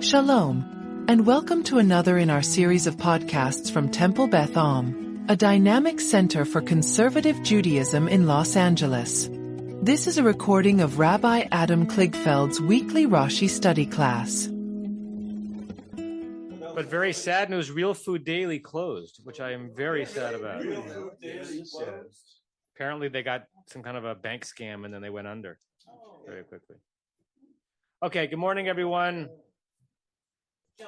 Shalom, and welcome to another in our series of podcasts from Temple Beth Am, a dynamic center for conservative Judaism in Los Angeles. This is a recording of Rabbi Adam Kligfeld's weekly Rashi study class. But very sad news, Real Food Daily closed, which I am very sad about. Apparently they got some kind of a bank scam and then they went under very quickly. Okay, good morning, everyone.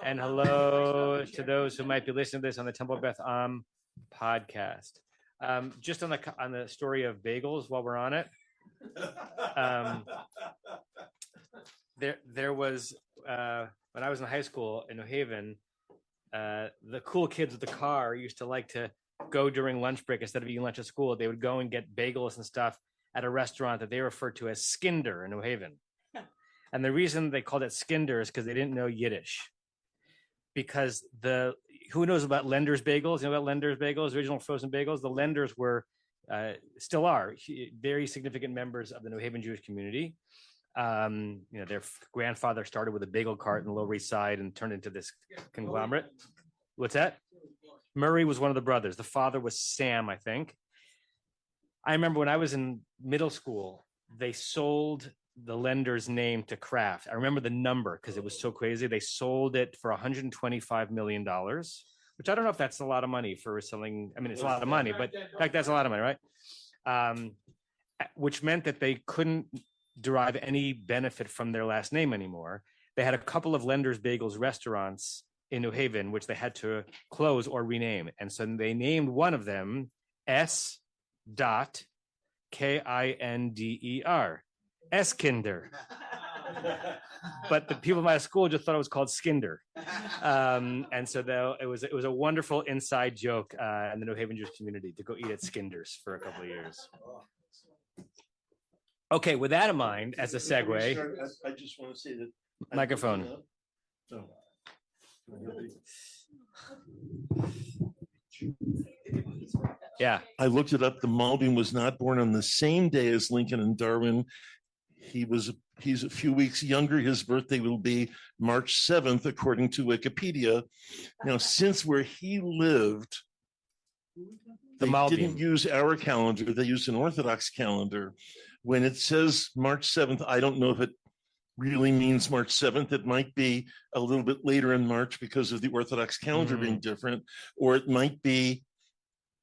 And hello to those who might be listening to this on the Temple Beth Am podcast. Just on the story of bagels, while we're on it, there was when I was in high school in New Haven, the cool kids with the car used to like to go during lunch break instead of eating lunch at school. They would go and get bagels and stuff at a restaurant that they referred to as Skinder in New Haven. And the reason they called it Skinder is because they didn't know Yiddish. Because who knows about Lender's bagels? You know about Lender's bagels, original frozen bagels? The Lenders were, still are, very significant members of the New Haven Jewish community. Their grandfather started with a bagel cart in the Lower East Side and turned into this conglomerate. What's that? Murray was one of the brothers. The father was Sam, I think. I remember when I was in middle school, they sold the Lender's name to Kraft. I remember the number because it was so crazy. They sold it for $125 million, which I don't know if that's a lot of money for selling. I mean, it's a lot of money, but in fact, that's a lot of money, right? Which meant that they couldn't derive any benefit from their last name anymore. They had a couple of Lender's Bagels restaurants in New Haven, which they had to close or rename. And so they named one of them S.Kinder. Eskinder. But the people in my school just thought it was called Skinder. And so it was a wonderful inside joke in the New Haven Jewish community to go eat at Skinder's for a couple of years. Okay, with that in mind, as a segue, I just want to say that microphone. Yeah, I looked it up. The Malbim was not born on the same day as Lincoln and Darwin. He's a few weeks younger. His birthday will be March 7th, according to Wikipedia. Now, since where he lived, they didn't use our calendar. They used an Orthodox calendar. When it says March 7th, I don't know if it really means March 7th. It might be a little bit later in March because of the Orthodox calendar being different, or it might be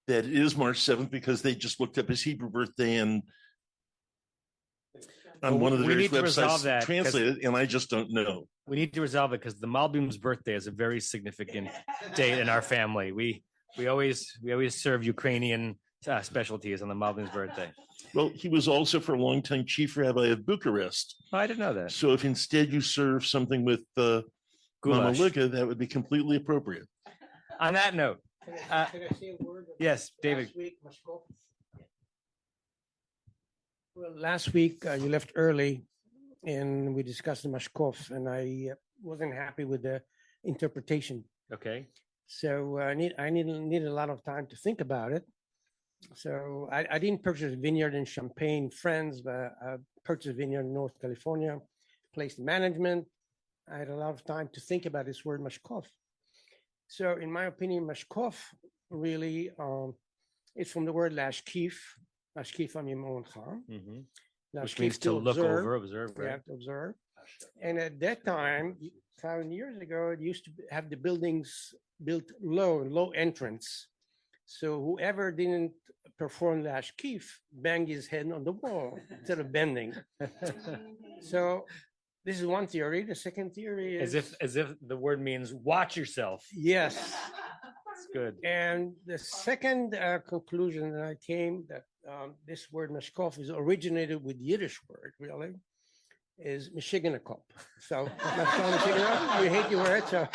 that it is March 7th because they just looked up his Hebrew birthday and on one of the various websites translated, and I just don't know. We need to resolve it because the Malbim's birthday is a very significant date in our family. We always serve Ukrainian specialties on the Malbim's birthday. Well, he was also for a long time chief rabbi of Bucharest. Oh, I didn't know that. So if instead you serve something with Mama Liga, that would be completely appropriate. On that note, can I say a word? Yes, David. Last week you left early, and we discussed the mashkov, and I wasn't happy with the interpretation. Okay. So I needed a lot of time to think about it. So I didn't purchase a vineyard in Champaign, France, but I purchased a vineyard in North California, placed management. I had a lot of time to think about this word mashkov. So in my opinion, mashkov really is from the word lashkif. Lashkif amimon, which means to look over, observe, right? Yeah, to observe. And at that time, 1,000 years ago, it used to have the buildings built low entrance. So whoever didn't perform lashkif banged his head on the wall instead of bending. So this is one theory. The second theory is as if the word means watch yourself. Yes. That's good. And the second conclusion that I came that this word mashkov is originated with Yiddish word, really, is Meshiganakop. So you hate your word, so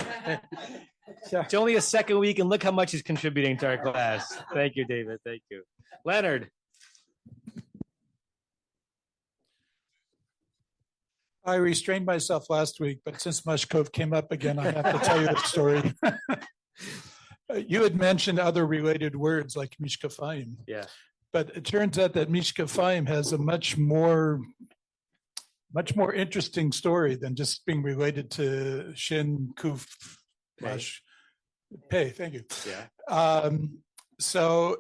it's only a second week, and look how much he's contributing to our class. Thank you, David. Thank you. Leonard. I restrained myself last week, but since Mashkov came up again, I have to tell you the story. You had mentioned other related words like mishkafayim. Yeah. But it turns out that mishkafayim has a much more much more interesting story than just being related to Shin Kuf Mash Pei. Thank you. Yeah. So,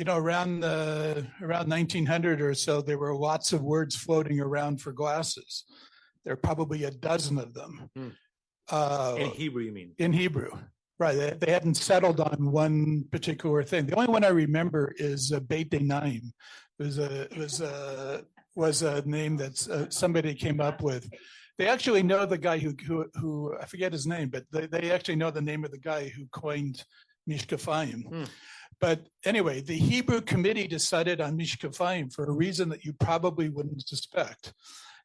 around 1900 or so, there were lots of words floating around for glasses. There are probably a dozen of them. In Hebrew, you mean? In Hebrew, right? They hadn't settled on one particular thing. The only one I remember is Beit Naim. Was a name that somebody came up with. They actually know the guy who I forget his name, but they actually know the name of the guy who coined Mishkafayim. But anyway, the Hebrew committee decided on Mishkafayim for a reason that you probably wouldn't suspect.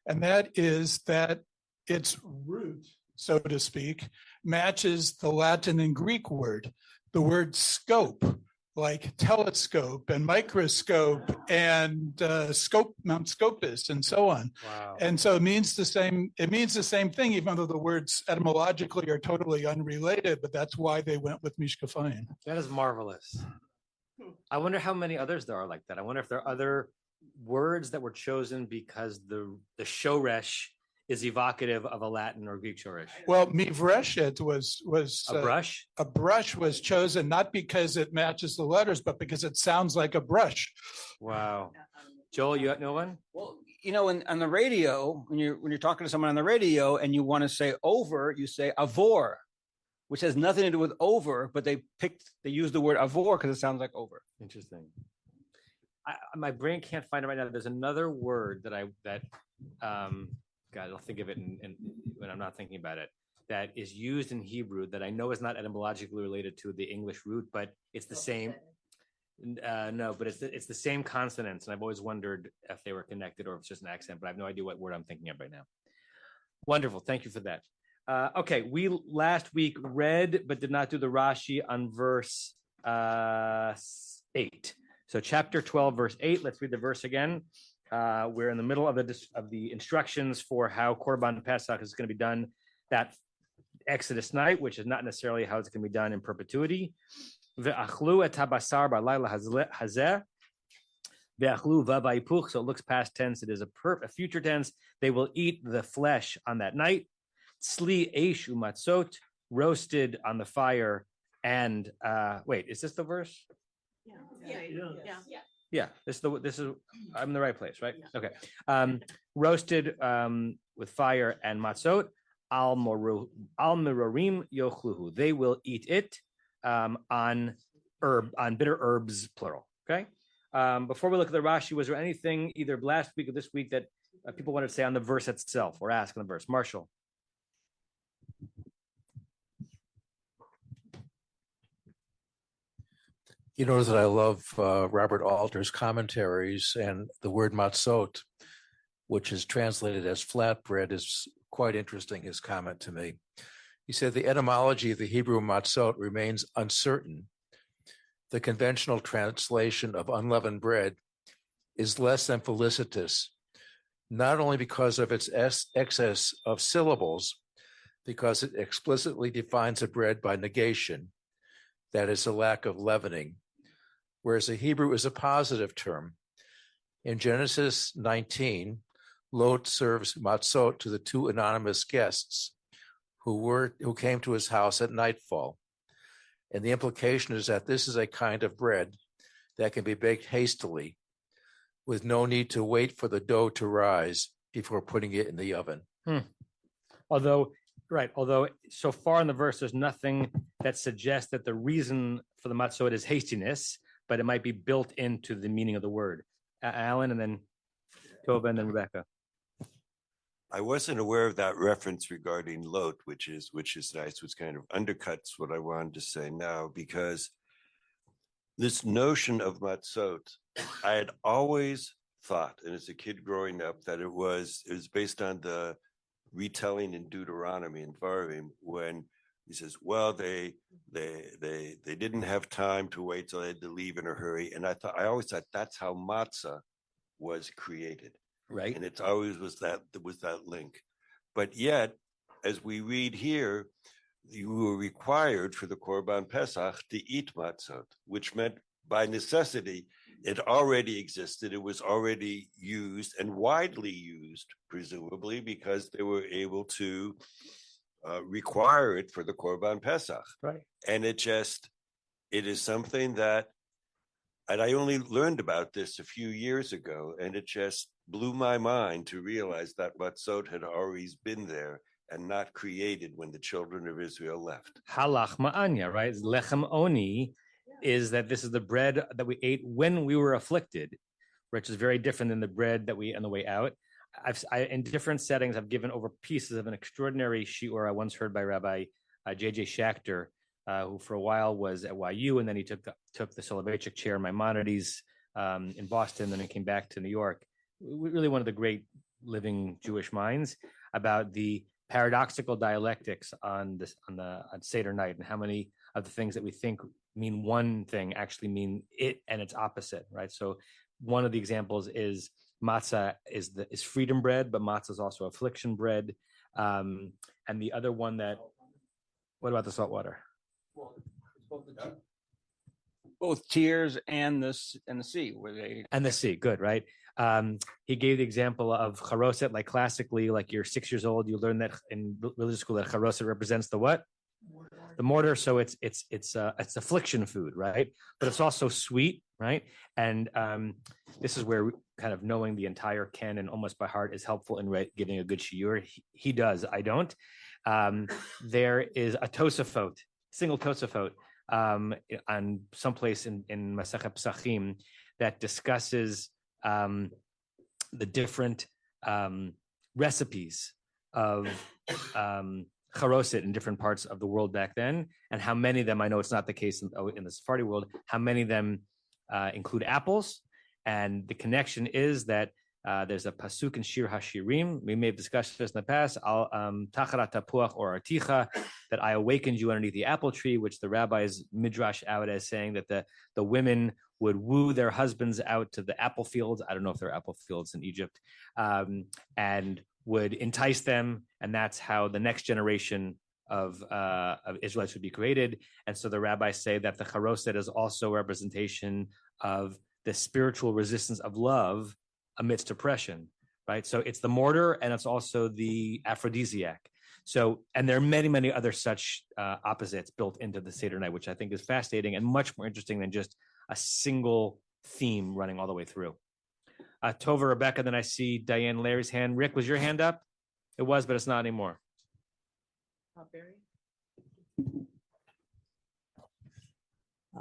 And that is that its root, so to speak, matches the Latin and Greek word, the word scope, like telescope and microscope and Mount Scopus and so on. Wow. And so it means the same thing, even though the words etymologically are totally unrelated, but that's why they went with Mishkafayim. That is marvelous. I wonder how many others there are like that. I wonder if there are other words that were chosen because the shoresh is evocative of a Latin or Greek shoresh. Well, mivreshet was A brush? A brush was chosen not because it matches the letters, but because it sounds like a brush. Wow. Joel, you know one? Well, on the radio, when you're talking to someone on the radio and you want to say over, you say avor, which has nothing to do with over, but they used the word avor because it sounds like over. Interesting. My brain can't find it right now. There's another word that God, I'll think of it when I'm not thinking about it, that is used in Hebrew that I know is not etymologically related to the English root, but it's the same. No, but it's the same consonants. And I've always wondered if they were connected or if it's just an accent, but I have no idea what word I'm thinking of right now. Wonderful. Thank you for that. Okay. We last week read, but did not do the Rashi on verse 8. So chapter 12, verse 8, let's read the verse again. We're in the middle of the instructions for how Korban Pesach is going to be done that Exodus night, which is not necessarily how it's going to be done in perpetuity. Ve'achlu et habasar b'layla hazeh. Ve'achlu v'ba'ipuch. So it looks past tense. It is a future tense. They will eat the flesh on that night. Tzli eish umatzot, roasted on the fire. And wait, is this the verse? Yeah, this is I'm in the right place, right? Okay. Roasted with fire and matzot, al merorim yochluhu. They will eat it on bitter herbs, plural. Okay. Before we look at the Rashi, was there anything either last week or this week that people wanted to say on the verse itself or ask on the verse? Marshall. You know that I love Robert Alter's commentaries, and the word matzot, which is translated as flatbread, is quite interesting, his comment to me. He said the etymology of the Hebrew matzot remains uncertain. The conventional translation of unleavened bread is less than felicitous, not only because of its excess of syllables, because it explicitly defines a bread by negation, that is, a lack of leavening, whereas the Hebrew is a positive term. In Genesis 19, Lot serves matzot to the two anonymous guests who came to his house at nightfall. And the implication is that this is a kind of bread that can be baked hastily with no need to wait for the dough to rise before putting it in the oven. Although so far in the verse, there's nothing that suggests that the reason for the matzot is hastiness, but it might be built into the meaning of the word. Alan, and then Tova, and then Rebecca. I wasn't aware of that reference regarding Lot, which is nice, which kind of undercuts what I wanted to say now, because this notion of matzot, I had always thought, and as a kid growing up, that it was based on the retelling in Deuteronomy and Dvarim when he says, well, they didn't have time to wait, so they had to leave in a hurry. And I always thought that's how matzah was created. Right. And it's always was that link. But yet, as we read here, you were required for the Korban Pesach to eat matzot, which meant by necessity it already existed. It was already used and widely used, presumably, because they were able to require it for the Korban Pesach. Right. And it is something that, and I only learned about this a few years ago, and it just blew my mind to realize that matzot had always been there and not created when the children of Israel left. Halach ma'anya, right? Lechem oni is that this is the bread that we ate when we were afflicted, which is very different than the bread that we ate on the way out. In different settings, I've given over pieces of an extraordinary shiur I once heard by Rabbi J.J. Schachter, who for a while was at YU, and then he took the Soloveitchik chair in Maimonides in Boston, and then came back to New York. Really one of the great living Jewish minds about the paradoxical dialectics on Seder night, and how many of the things that we think mean one thing actually mean it and its opposite, right? So one of the examples is matzah is freedom bread, but matzah is also affliction bread. And the other one what about the salt water? Both tears and the sea, where they and the sea, good, right? He gave the example of charoset, like classically, like you're 6 years old, you learn that in religious school that charoset represents the what? The mortar. So it's affliction food, right? But it's also sweet, right? And this is where kind of knowing the entire canon almost by heart is helpful in giving a good shiur. He does, I don't. There is a Tosafot, single Tosafot, on someplace in Masechet Pesachim that discusses the different recipes of charoset in different parts of the world back then, and how many of them, I know it's not the case in the Sephardi world, how many of them include apples. And the connection is that there's a pasuk in Shir Hashirim. We may have discussed this in the past. Tacharat tapuach or articha, that I awakened you underneath the apple tree, which the rabbis midrash out as saying that the women would woo their husbands out to the apple fields. I don't know if there are apple fields in Egypt, and would entice them, and that's how the next generation of Israelites would be created. And so the rabbis say that the charoset is also a representation of the spiritual resistance of love amidst oppression, right? So it's the mortar, and it's also the aphrodisiac. So, and there are many, many other such opposites built into the Seder night, which I think is fascinating and much more interesting than just a single theme running all the way through. Tova, Rebecca, then I see Diane Larry's hand. Rick, was your hand up? It was, but it's not anymore.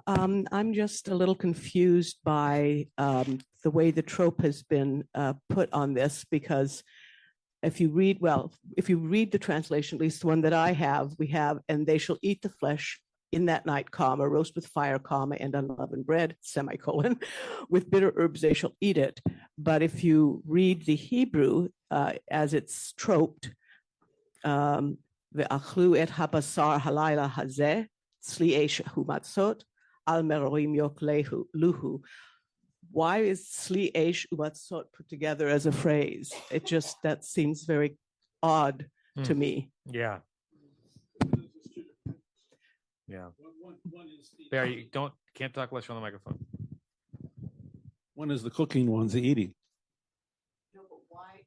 I'm just a little confused by the way the trope has been put on this, because if you read the translation, at least the one that I have, we have, and they shall eat the flesh in that night, comma, roast with fire, comma, and unleavened bread, semicolon, with bitter herbs they shall eat it. But if you read the Hebrew as it's troped, ve'achlu et habasar halayla hazeh, tzli esh hu matzot, al meroim yoklehu. Why is tzli esh hu matzot put together as a phrase? That seems very odd to me. Yeah. Yeah. Barry, can't talk unless you're on the microphone. One is the cooking, one's the eating. No, but why?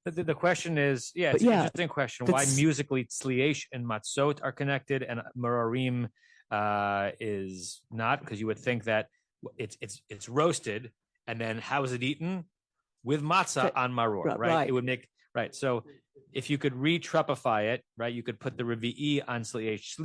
The question is, it's an interesting question. Why musically tzliesh and matzot are connected and mararim is not? Because you would think that it's roasted, and then how is it eaten? With matzah on maror, right? It would make right. So if you could re-trupify it, right, you could put the revi'i on tzliesh,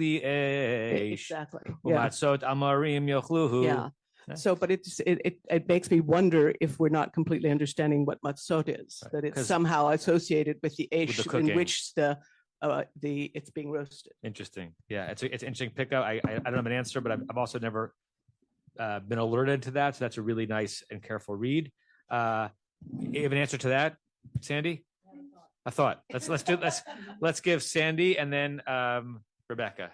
exactly. Matzot amarim yochluhu. Yeah. So, but it makes me wonder if we're not completely understanding what matzot is, right, that it's somehow associated with the eish in which it's being roasted. Interesting. Yeah, it's interesting pickup. I don't have an answer, but I've also never been alerted to that. So that's a really nice and careful read. You have an answer to that, Sandy? I thought. Let's give Sandy and then Rebecca.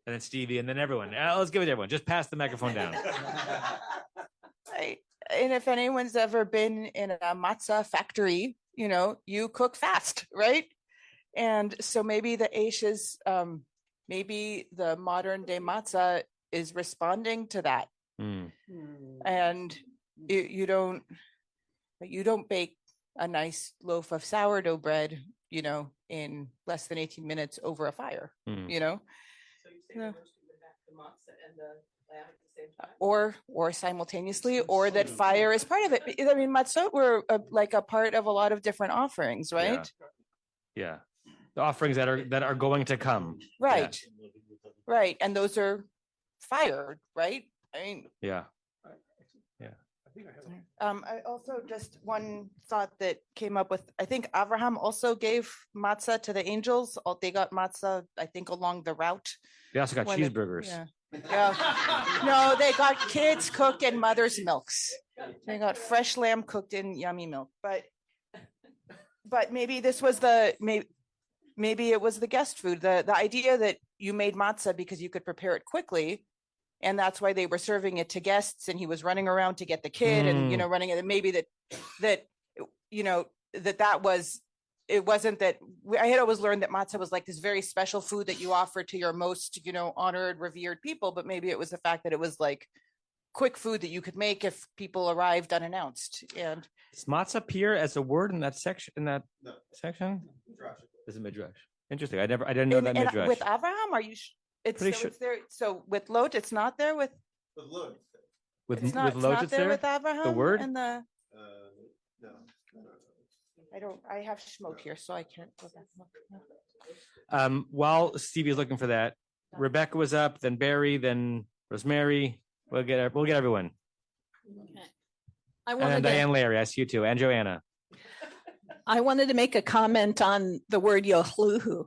And then Stevie, and then everyone. Let's give it to everyone. Just pass the microphone down. Right. And if anyone's ever been in a matzah factory, you cook fast, right? And so maybe the eish is, maybe the modern day matzah is responding to that. and you don't bake a nice loaf of sourdough bread, in less than 18 minutes over a fire, Mm. So you say the matzah and the lamb at the same time? Or simultaneously, or that fire is part of it. I mean, matzot were like a part of a lot of different offerings, right? Yeah. The offerings that are going to come. Right. Right. And those are fired, right? I mean, Yeah. I also just one thought that came up with, I think Abraham also gave matzah to the angels. They got matzah, I think, along the route. They also got When cheeseburgers. No, they got kids cooked in mother's milks. They got fresh lamb cooked in yummy milk. But maybe this was maybe it was the guest food. The idea that you made matzah because you could prepare it quickly, and that's why they were serving it to guests, and he was running around to get the kid and running it. Maybe that was, it wasn't that I had always learned that matzah was like this very special food that you offer to your most, honored, revered people. But maybe it was the fact that it was like quick food that you could make if people arrived unannounced. And does matzah appear as a word in that section? Section? Is it midrash? Interesting. I didn't know that midrash. With Abraham, are you? It's there. So with Lot, it's not there. With Lot, it's not there with Abraham. The word and the. No. I have Shemot here, so I can't go back and look. While Stevie is looking for that, Rebecca was up, then Barry, then Rosemary. We'll get everyone. Okay. And Diane Larry, I see you too, and Joanna. I wanted to make a comment on the word yochluhu.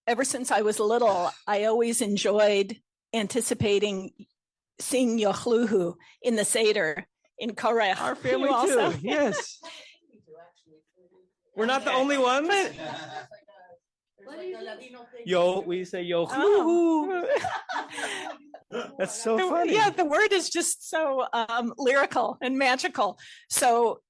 Ever since I was little, I always enjoyed anticipating seeing yochluhu in the Seder in Korach. Our family too. Yes. We're not the only ones. We say yochluhu. That's so funny. Yeah, the word is just so lyrical and magical. So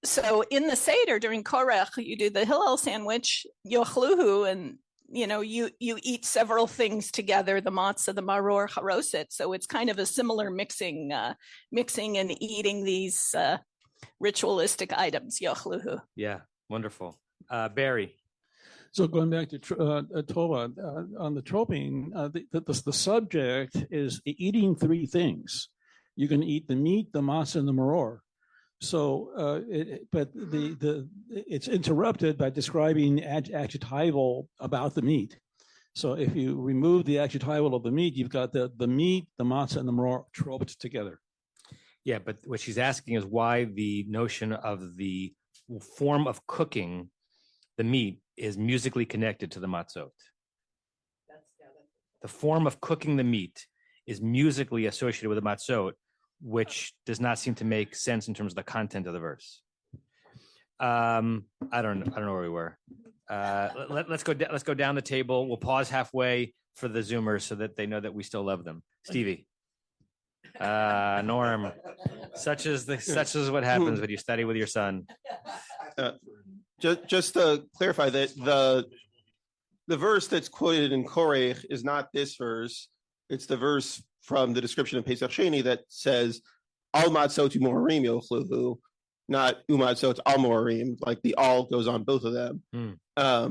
in the Seder during Korach, you do the Hillel sandwich, yochluhu, and you eat several things together: the matzah, the maror, haroset. So it's kind of a similar mixing and eating these ritualistic items. Yochluhu. Yeah, wonderful. Barry. So going back to Torah, on the troping, the subject is eating three things. You can eat the meat, the matzah, and the maror. So, but it's interrupted by describing adjectival about the meat. So if you remove the adjectival of the meat, you've got the meat, the matzah, and the maror troped together. Yeah, but what she's asking is why the notion of the form of cooking the meat is musically connected to the matzot. The form of cooking the meat is musically associated with the matzot, which does not seem to make sense in terms of the content of the verse. I don't know where we were. Let's go down the table. We'll pause halfway for the Zoomers so that they know that we still love them. Stevie. Norm. Such is what happens when you study with your son. Just to clarify that the verse that's quoted in Korach is not this verse. It's the verse from the description of Pesach Sheni that says al matzot u'morim yochluhu, not umatzot al morim. Like the all goes on both of them. I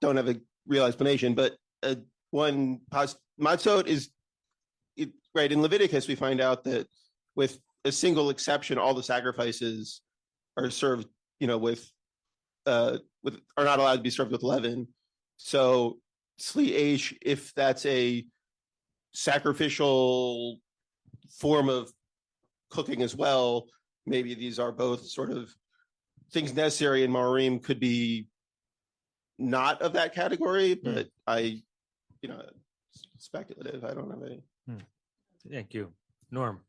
don't have a real explanation, but matzot is right in Leviticus. We find out that with a single exception, all the sacrifices are served, are not allowed to be served with leaven. So Sli Eish, if that's a sacrificial form of cooking as well, maybe these are both sort of things necessary, and Marim could be not of that category, but speculative. I don't have any. Thank you. Norm.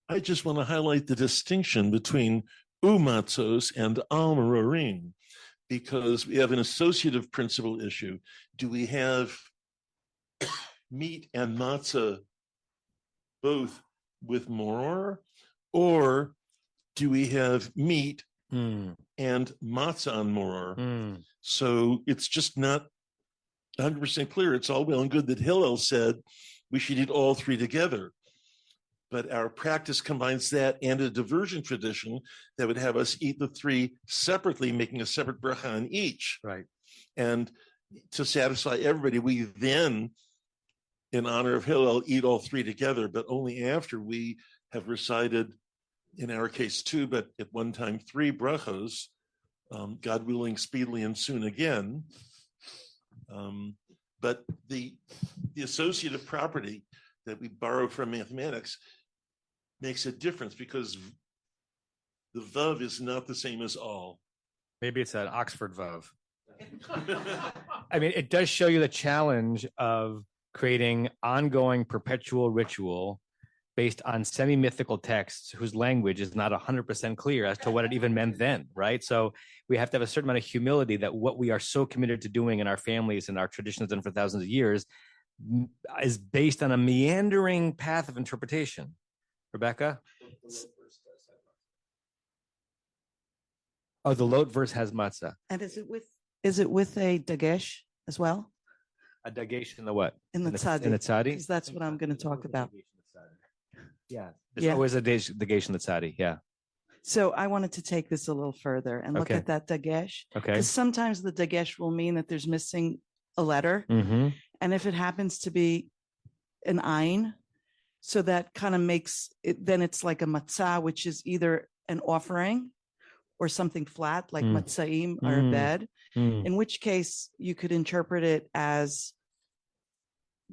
I just want to highlight the distinction between umatzos and al-marorim, because we have an associative principle issue. Do we have meat and matzah both with maror, or do we have meat and matzah on maror? So it's just not 100% clear. It's all well and good that Hillel said we should eat all three together. But our practice combines that and a diversion tradition that would have us eat the three separately, making a separate bracha on each. Right. And to satisfy everybody, we then, in honor of Hillel, eat all three together, but only after we have recited, in our case two, but at one time three brachos, God willing, speedily and soon again. But the associative property that we borrow from mathematics makes a difference because the vav is not the same as all. Maybe it's an Oxford vav. I mean, it does show you the challenge of creating ongoing perpetual ritual based on semi-mythical texts whose language is not 100% clear as to what it even meant then, right? So we have to have a certain amount of humility that what we are so committed to doing in our families and our traditions and for thousands of years is based on a meandering path of interpretation. Rebecca? Oh, the Lot verse has matzah. And is it with a dagesh as well? A dagesh in the what? In the tzadi. In the tzadi? Because that's what I'm going to talk about. Yeah. There's always a dagesh in the tzadi. Yeah. So I wanted to take this a little further and look at that dagesh. Okay. Because sometimes the dagesh will mean that there's missing a letter. Mm-hmm. And if it happens to be an ayin, so that kind of makes it, then it's like a matzah, which is either an offering or something flat like matzaim or a bed, in which case you could interpret it as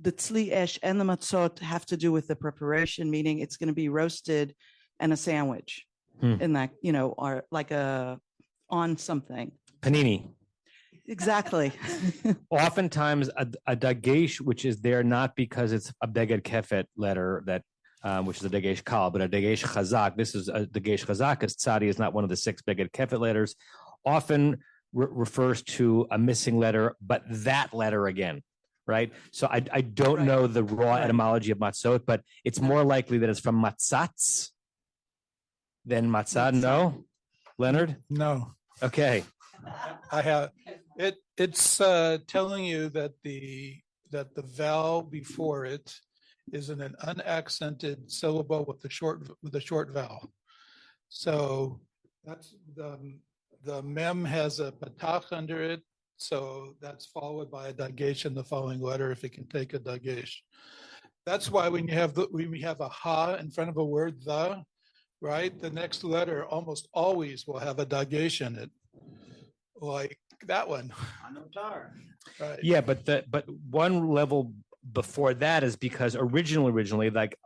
the tzli esh and the matzot have to do with the preparation, meaning it's going to be roasted and a sandwich in that, or like on something. Panini. Exactly. Oftentimes a dagesh, which is there not because it's a beged kefet letter that which is a dagesh kal, but a dagesh chazak. This is a dagesh chazak because tzadi is not one of the 6 beged kefet letters. Often refers to a missing letter, but that letter again, right? So I don't know the raw etymology of matzot, but it's more likely that it's from matzatz than matzah. No, Leonard? No. Okay. I have it. It's telling you that the vowel before it is in an unaccented syllable with the short vowel. So that's the mem has a patach under it. So that's followed by a dagesh in the following letter if it can take a dagesh. That's why when we have a ha in front of a word, the, right, the next letter almost always will have a dagesh in it. Like that one. Right. Yeah, but one level before that is because originally like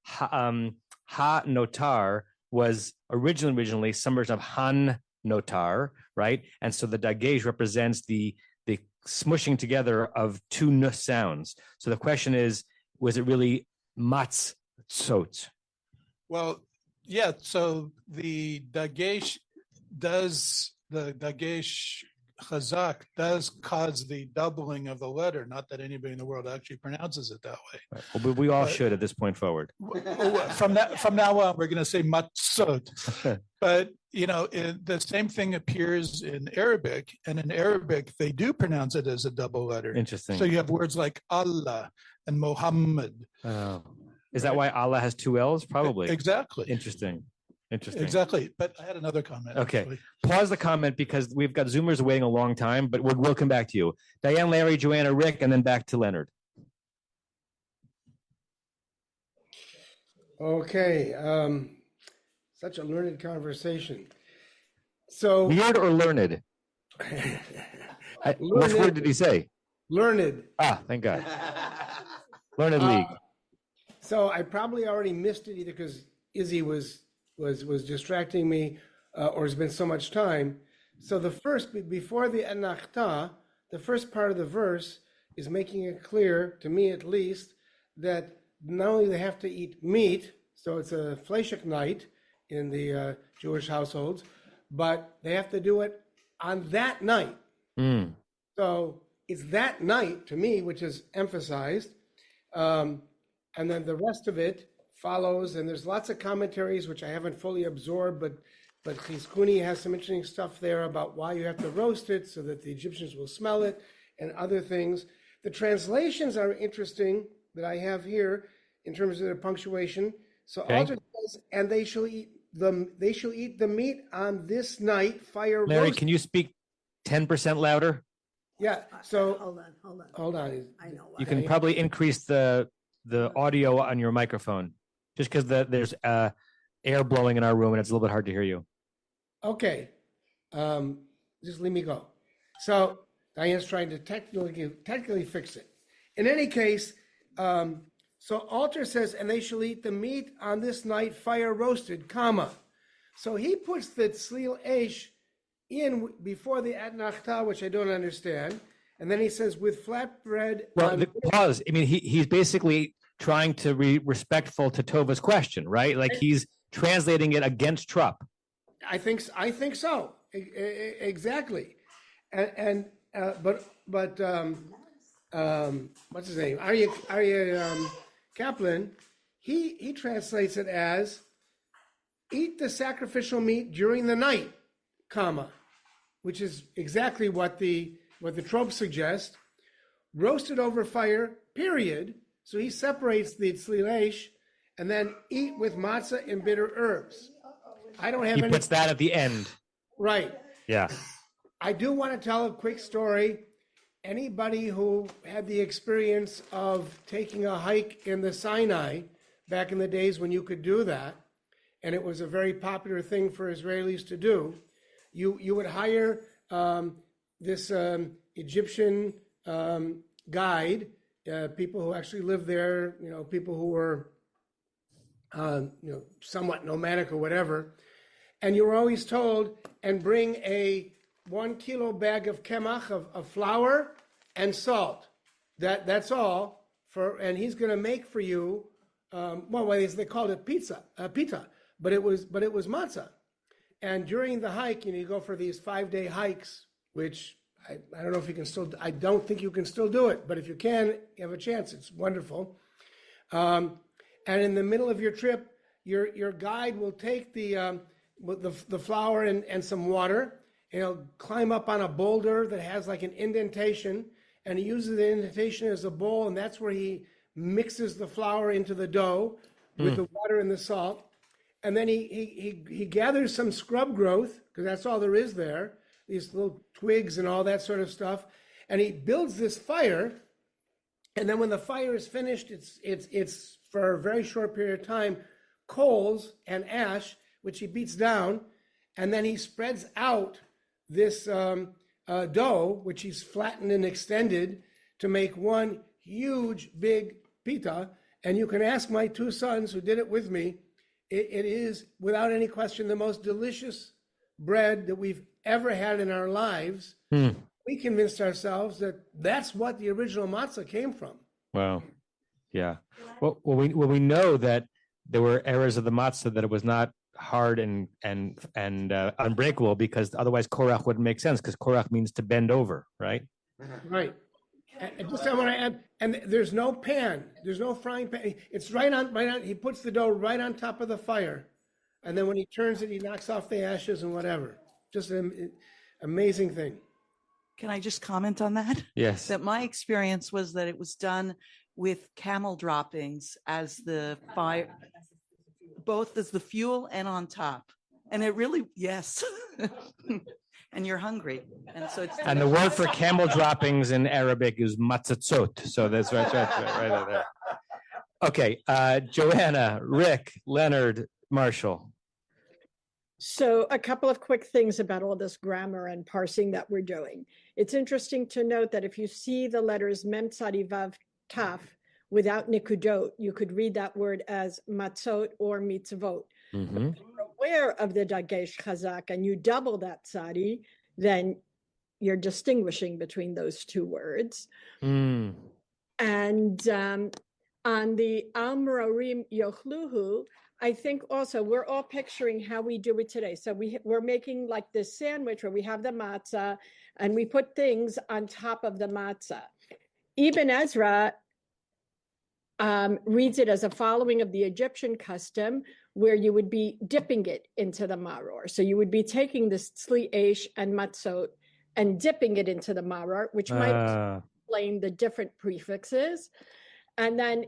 ha notar was originally some version of han notar, right? And so the dagesh represents the smushing together of two n sounds. So the question is, was it really matzot? Well, yeah. So the dagesh chazak does cause the doubling of the letter. Not that anybody in the world actually pronounces it that way. Right. Well, but we all should at this point forward. From now on, we're going to say matzot. But the same thing appears in Arabic, and in Arabic they do pronounce it as a double letter. Interesting. So you have words like Allah and Muhammad. Oh. Is that why Allah has 2 L's? Probably. Exactly. Interesting. Exactly. But I had another comment. Okay. Actually. Pause the comment because we've got Zoomers waiting a long time, but we'll come back to you. Diane, Larry, Joanna, Rick, and then back to Leonard. Okay. Such a learned conversation. So weird or learned? Which word did he say? Learned. Ah, thank God. Learned league. So I probably already missed it either because Izzy was distracting me or has been so much time. So before the enachta, the first part of the verse is making it clear, to me at least, that not only they have to eat meat, so it's a fleshik night in the Jewish households, but they have to do it on that night. So it's that night, to me, which is emphasized. And then the rest of it follows, and there's lots of commentaries which I haven't fully absorbed, but Chizkuni has some interesting stuff there about why you have to roast it so that the Egyptians will smell it, and other things. The translations are interesting that I have here in terms of their punctuation. So Okay. Alter says, and they shall eat the meat on this night, fire Larry, roasted. can you speak 10% louder? Yeah. So Hold on. I know. You can probably increase the audio on your microphone, just because there's air blowing in our room and it's a little bit hard to hear you. Okay. Just let me go. So Diane's trying to technically fix it. In any case, so Alter says, and they shall eat the meat on this night, fire roasted, comma. So he puts the tzlil esh in before the atnachta, which I don't understand. And then he says, with flatbread. Well, pause. I mean, he's basically trying to be respectful to Tova's question, right? Like he's translating it against Trupp. I think so. Exactly. And but what's his name? Arya Kaplan, he translates it as eat the sacrificial meat during the night, comma, which is exactly what the trope suggests. Roasted over fire, period. So he separates the tzlilesh and then eat with matzah and bitter herbs. I don't have He any. puts that at the end. Right. Yeah. I do want to tell a quick story. Anybody who had the experience of taking a hike in the Sinai back in the days when you could do that, and it was a very popular thing for Israelis to do, you would hire this Egyptian guide, people who actually lived there, people who were somewhat nomadic or whatever, and you were always told, and bring a 1 kilo bag of kemach, of flour and salt. That's all and he's going to make for you. They called it pita, but it was matzah. And during the hike, you go for these 5-day hikes, which I don't know if you can still. I don't think you can still do it, but if you can, you have a chance. It's wonderful. And in the middle of your trip, your guide will take the flour and some water. And he'll climb up on a boulder that has like an indentation, and he uses the indentation as a bowl, and that's where he mixes the flour into the dough with the water and the salt. And then he gathers some scrub growth, because that's all there is there, these little twigs and all that sort of stuff, and he builds this fire. And then when the fire is finished, it's for a very short period of time, coals and ash, which he beats down, and then he spreads out this dough, which he's flattened and extended to make one huge big pita. And you can ask my 2 sons who did it with me. It is, without any question, the most delicious bread that we've ever had in our lives. We convinced ourselves that that's what the original matzah came from. Wow. Yeah. Well, we know that there were errors of the matzah, that it was not hard and unbreakable, because otherwise Korach wouldn't make sense, because Korach means to bend over, right? Right. And just I want to add, and there's no pan, there's no frying pan. It's right on. He puts the dough right on top of the fire, and then when he turns it, he knocks off the ashes and whatever. Just an amazing thing. Can I just comment on that? Yes. That my experience was that it was done with camel droppings as the fire, both as the fuel and on top. And it really, yes. And you're hungry. And so it's. And the word for camel droppings in Arabic is matzatzot. So that's right there. Okay. Joanna, Rick, Leonard, Marshall. So a couple of quick things about all this grammar and parsing that we're doing. It's interesting to note that if you see the letters mem tzadi vav taf without nikudot, you could read that word as matzot or mitzvot. Mm-hmm. If you're aware of the dagesh chazak and you double that tzadi, then you're distinguishing between those two words. And on the Amrorim Yochluhu, I think also we're all picturing how we do it today. So we're making like this sandwich where we have the matzah and we put things on top of the matzah. Ibn Ezra reads it as a following of the Egyptian custom, where you would be dipping it into the maror. So you would be taking this tzli esh and matzot and dipping it into the maror, which might explain the different prefixes. And then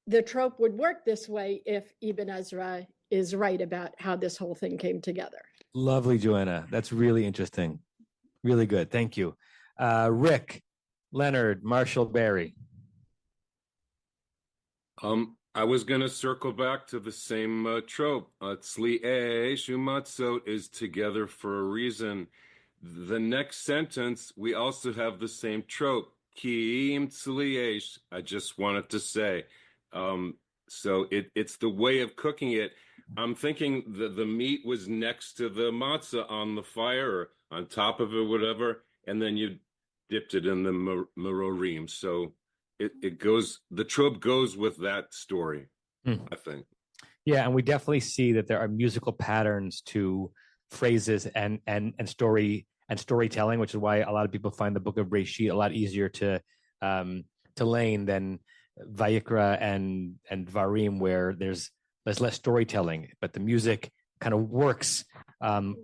the trope would work this way if Ibn Ezra is right about how this whole thing came together. Lovely, Joanna. That's really interesting. Really good. Thank you. Rick, Leonard, Marshall, Barry. I was going to circle back to the same trope. Tzli'eh shumatzot is together for a reason. The next sentence, we also have the same trope. Ki'im tzli'eh. I just wanted to say. So it's the way of cooking it. I'm thinking the meat was next to the matzah on the fire or on top of it, whatever, and then you dipped it in the marorim. So it goes, the trope goes with that story, I think. Yeah, and we definitely see that there are musical patterns to phrases and storytelling, which is why a lot of people find the book of Reshit a lot easier to learn than Vayikra and Dvarim, where there's less storytelling, but the music kind of works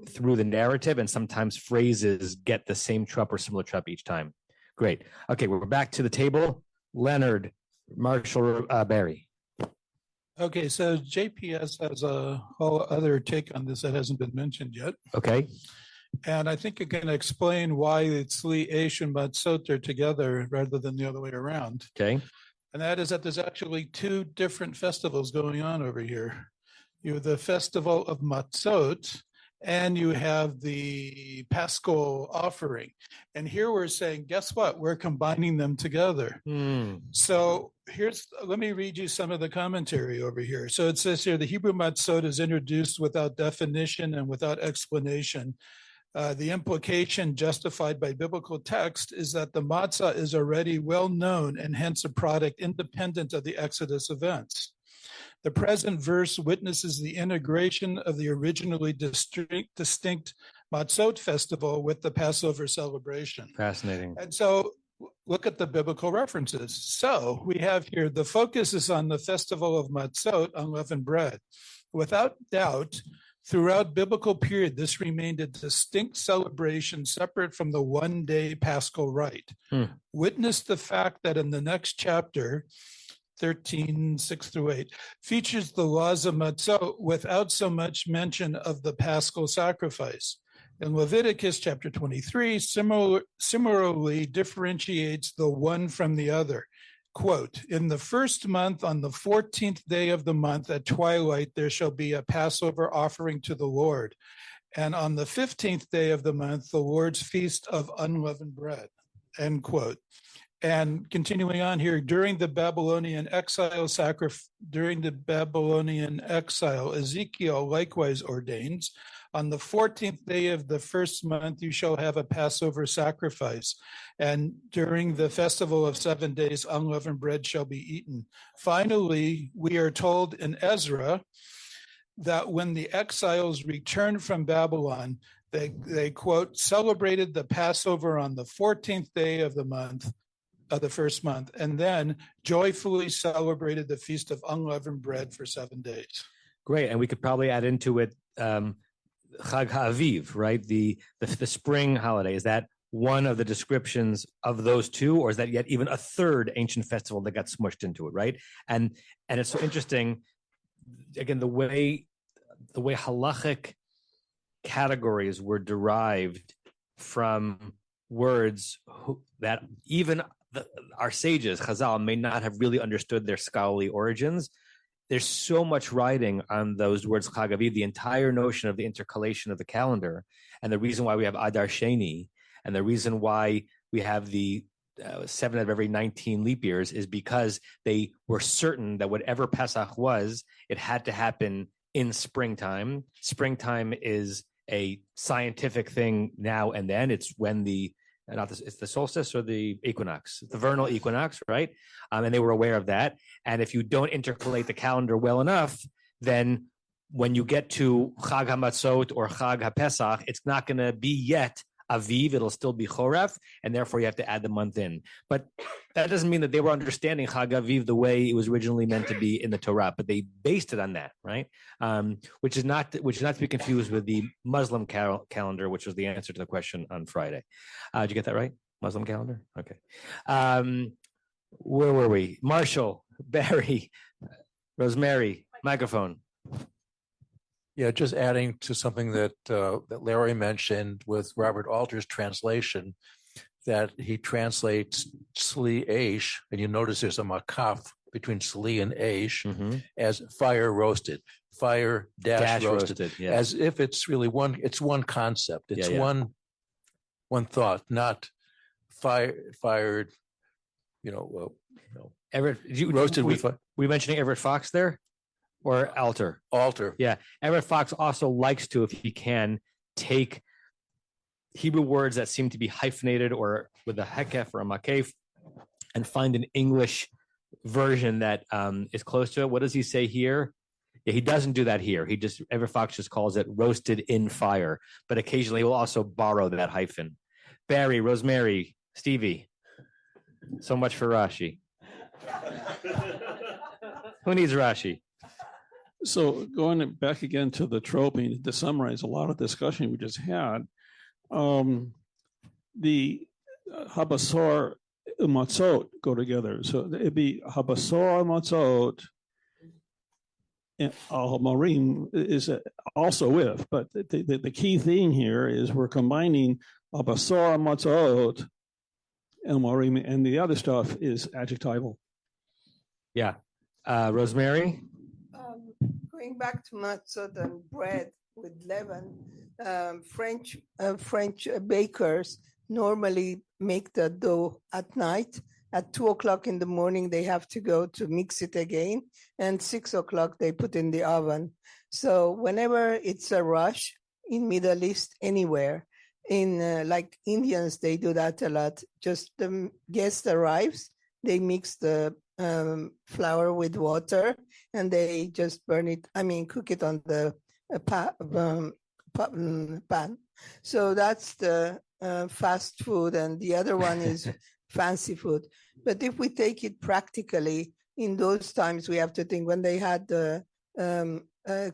through the narrative, and sometimes phrases get the same trope or similar trope each time. Great. Okay, we're back to the table. Leonard, Marshall, Barry. Okay, so JPS has a whole other take on this that hasn't been mentioned yet. Okay. And I think it can explain why Tzli Eish and Matzot are together rather than the other way around. Okay. And that is that there's actually two different festivals going on over here. You have the festival of Matzot, and you have the Paschal offering. And here we're saying, guess what? We're combining them together. So let me read you some of the commentary over here. So it says here, the Hebrew Matzot is introduced without definition and without explanation. The implication justified by biblical text is that the matzah is already well known and hence a product independent of the Exodus events. The present verse witnesses the integration of the originally distinct Matzot festival with the Passover celebration. Fascinating. And so look at the biblical references. So we have here, the focus is on the festival of Matzot, unleavened bread. Without doubt, throughout biblical period, this remained a distinct celebration separate from the one-day Paschal rite. Witness the fact that in the next chapter, 13, 6-8, features the laws of Matzot without so much mention of the Paschal sacrifice. In Leviticus chapter 23, similarly differentiates the one from the other. Quote, in the first month, on the 14th day of the month at twilight, there shall be a Passover offering to the Lord. And on the 15th day of the month, the Lord's feast of unleavened bread, end quote. And continuing on here, during the Babylonian exile, Ezekiel likewise ordains, on the 14th day of the first month, you shall have a Passover sacrifice. And during the festival of 7 days, unleavened bread shall be eaten. Finally, we are told in Ezra that when the exiles returned from Babylon, they quote, celebrated the Passover on the 14th day of the month, of the first month, and then joyfully celebrated the Feast of Unleavened Bread for 7 days. Great. And we could probably add into it Chag HaAviv, right? The spring holiday. Is that one of the descriptions of those two, or is that yet even a third ancient festival that got smushed into it, right? And it's so interesting, again, the way halachic categories were derived from words that even our sages, Chazal, may not have really understood their scholarly origins. There's so much writing on those words, Chag Aviv, the entire notion of the intercalation of the calendar, and the reason why we have Adar Sheni, and the reason why we have the 7 out of every 19 leap years is because they were certain that whatever Pesach was, it had to happen in springtime. Springtime is a scientific thing now and then. It's when it's the solstice or the equinox, the vernal equinox, right? And they were aware of that. And if you don't intercalate the calendar well enough, then when you get to Chag HaMatzot or Chag HaPesach, it's not going to be yet Aviv, it'll still be Choref, and therefore you have to add the month in. But that doesn't mean that they were understanding Chag Aviv the way it was originally meant to be in the Torah, but they based it on that, right? Which is not to be confused with the Muslim calendar, which was the answer to the question on Friday. Did you get that right? Muslim calendar? Okay. Where were we? Marshall, Barry, Rosemary, microphone. Yeah, just adding to something that Larry mentioned with Robert Alter's translation, that he translates Sli Eish, and you notice there's a makaf between Sli and Eish as fire roasted, fire dash roasted, as if it's really one concept. It's one thought, not fired. Everett, roasted with. Were you mentioning Everett Fox there? Or Alter? Yeah. Everett Fox also likes to, if he can, take Hebrew words that seem to be hyphenated or with a hekef or a makef and find an English version that is close to it. What does he say here? Yeah, he doesn't do that here. Everett Fox just calls it roasted in fire, but occasionally he'll also borrow that hyphen. Barry, Rosemary, Stevie. So much for Rashi. Who needs Rashi? So going back again to the troping, to summarize a lot of discussion we just had, the habasor and matzot go together. So it'd be habasor and matzot, and al marim is also with, but the key thing here is we're combining habasor and matzot and marim, and the other stuff is adjectival. Yeah. Rosemary? Going back to matzot and bread with leaven, French bakers normally make the dough at night. At 2:00 in the morning, they have to go to mix it again, and 6:00 they put in the oven. So whenever it's a rush in Middle East, anywhere, in like Indians, they do that a lot. Just the guest arrives, they mix the flour with water, and they just cook it on the pan. So that's the fast food, and the other one is fancy food. But if we take it practically, in those times, we have to think when they had the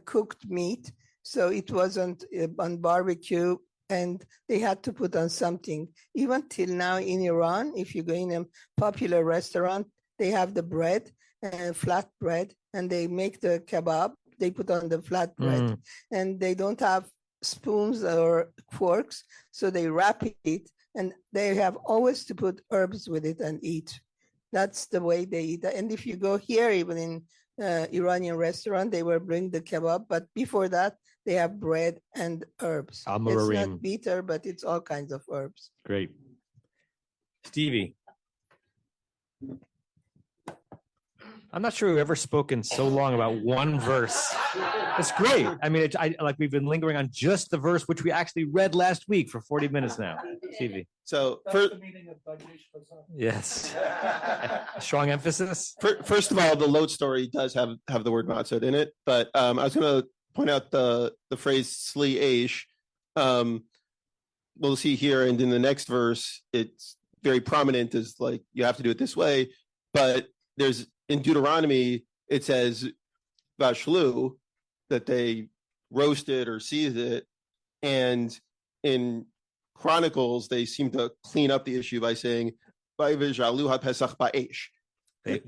cooked meat, so it wasn't on barbecue, and they had to put on something. Even till now in Iran, if you go in a popular restaurant, they have the bread, flat bread, and they make the kebab. They put on the flat bread, and they don't have spoons or forks, so they wrap it, and they have always to put herbs with it and eat. That's the way they eat. And if you go here, even in Iranian restaurant, they will bring the kebab, but before that, they have bread and herbs. It's not bitter, but it's all kinds of herbs. Great. Stevie. I'm not sure we've ever spoken so long about one verse. It's great. I mean, we've been lingering on just the verse, which we actually read last week for 40 minutes now. Stevie. So, yes. Strong emphasis. First of all, the Lot story does have the word matzot in it, but I was going to point out the phrase Sli Eish. We'll see here, and in the next verse, it's very prominent as like you have to do it this way. But there's in Deuteronomy, it says vashlu, that they roasted or seethed it, and in Chronicles they seem to clean up the issue by saying vayvizhalu haPesach ba'esh. They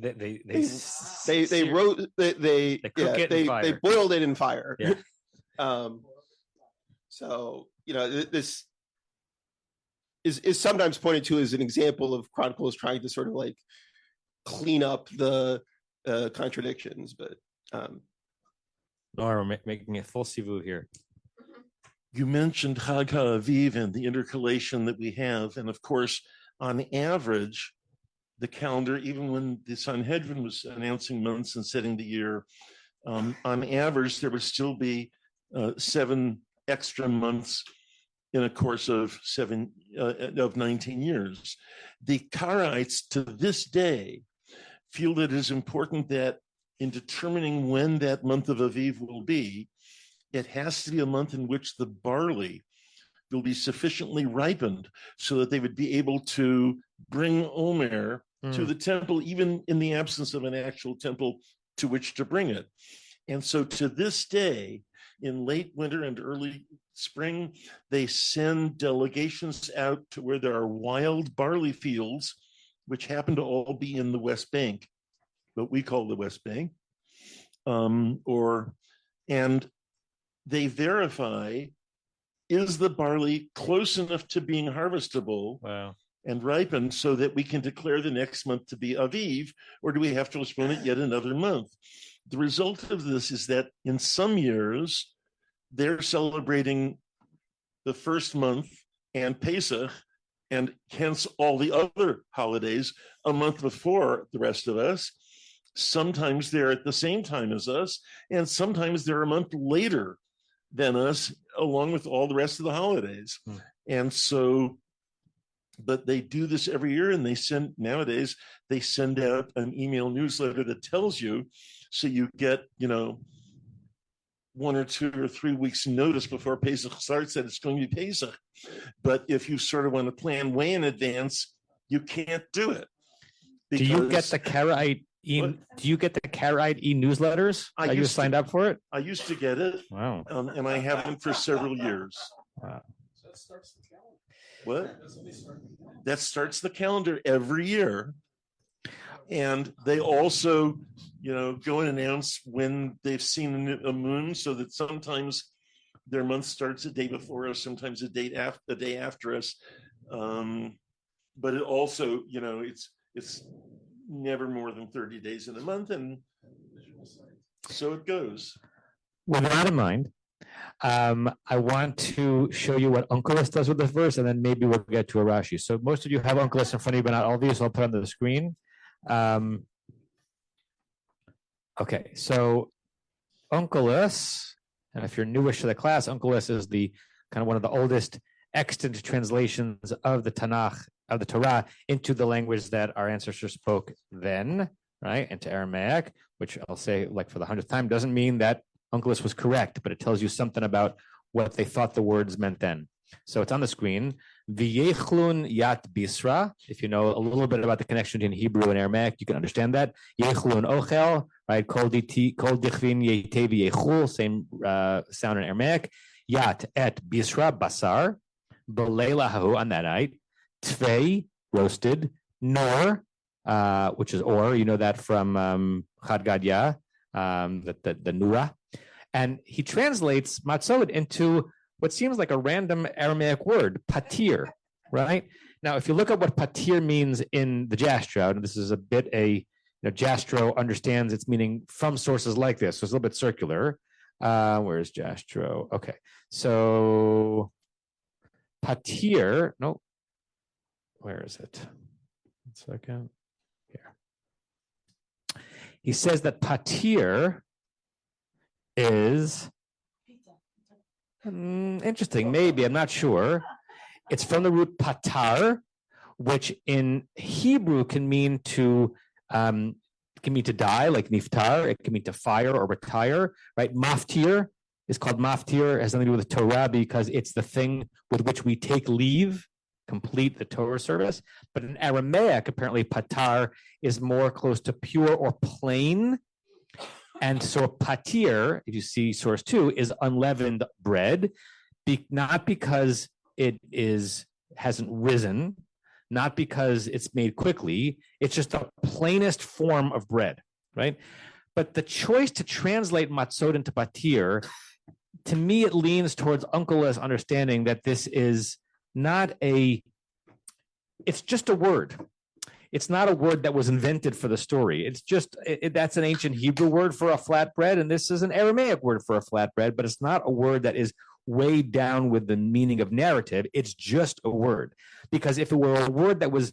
boiled it in fire. Yeah. So this is sometimes pointed to as an example of Chronicles trying to sort of like clean up the contradictions, but no, we're making a full sivu here. You mentioned Chag HaAviv and the intercalation that we have, and of course, on average, the calendar, even when the Sanhedrin was announcing months and setting the year, on average, there would still be 7 extra months in a course of 19 years. The Karaites to this day feel that it is important that in determining when that month of Aviv will be, it has to be a month in which the barley, will be sufficiently ripened so that they would be able to bring Omer to the temple, even in the absence of an actual temple to which to bring it. And so to this day, in late winter and early spring, they send delegations out to where there are wild barley fields, which happen to all be in the West Bank, what we call the West Bank. And they verify, is the barley close enough to being harvestable? Wow. And ripened so that we can declare the next month to be Aviv, or do we have to postpone it yet another month? The result of this is that in some years, they're celebrating the first month and Pesach, and hence all the other holidays a month before the rest of us. Sometimes they're at the same time as us, and sometimes they're a month later than us, along with all the rest of the holidays. And so, but they do this every year, and nowadays they send out an email newsletter that tells you, so you get 1 or 2 or 3 weeks notice before Pesach starts that it's going to be Pesach. But if you sort of want to plan way in advance, you can't do it. Do you get the Karaite newsletters? Are you signed up for it? I used to get it. Wow. And I haven't for several years. Wow. What? That starts the calendar every year. And they also, go and announce when they've seen a moon, so that sometimes their month starts a day before us, sometimes a day after us. But it also, it's never more than 30 days in a month, and so it goes. With that in mind, I want to show you what Onkelos does with this verse, and then maybe we'll get to a Rashi. So most of you have Onkelos in front of you, but not all of you, so I'll put it on the screen. Okay, so Onkelos, and if you're newish to the class, Onkelos is the kind of one of the oldest extant translations of the Tanakh, of the Torah, into the language that our ancestors spoke then, right, into Aramaic, which I'll say, like for the 100th time, doesn't mean that Onkelos was correct, but it tells you something about what they thought the words meant then. So it's on the screen. V'yechlun yat bisra. If you know a little bit about the connection between Hebrew and Aramaic, you can understand that. Yechlun ochel, right? Kol dichvin yete v'yechul, same sound in Aramaic. Yat et bisra, basar. B'leila hahu, on that night. Tvei, roasted. Nor, which is or, you know that from Chad Gadya, the Nura. And he translates matzot into what seems like a random Aramaic word, patir, right? Now, if you look at what patir means in the Jastrow, and this is a bit Jastrow understands its meaning from sources like this, so it's a little bit circular. Where's Jastrow? Okay, so patir, no, where is it? 1 second, here. He says that patir is interesting, maybe, I'm not sure. It's from the root patar, which in Hebrew can mean to die, like niftar. It can mean to fire or retire, right? Maftir is called maftir. It has something to do with the Torah because it's the thing with which we take leave, complete the Torah service. But in Aramaic, apparently patar is more close to pure or plain. And so patir, if you see source 2, is unleavened bread, not because it hasn't risen, not because it's made quickly. It's just the plainest form of bread, right? But the choice to translate matzot into patir, to me, it leans towards Onkelos' understanding that this is it's just a word. It's not a word that was invented for the story. It's just, that's an ancient Hebrew word for a flatbread, and this is an Aramaic word for a flatbread, but it's not a word that is weighed down with the meaning of narrative. It's just a word. Because if it were a word that was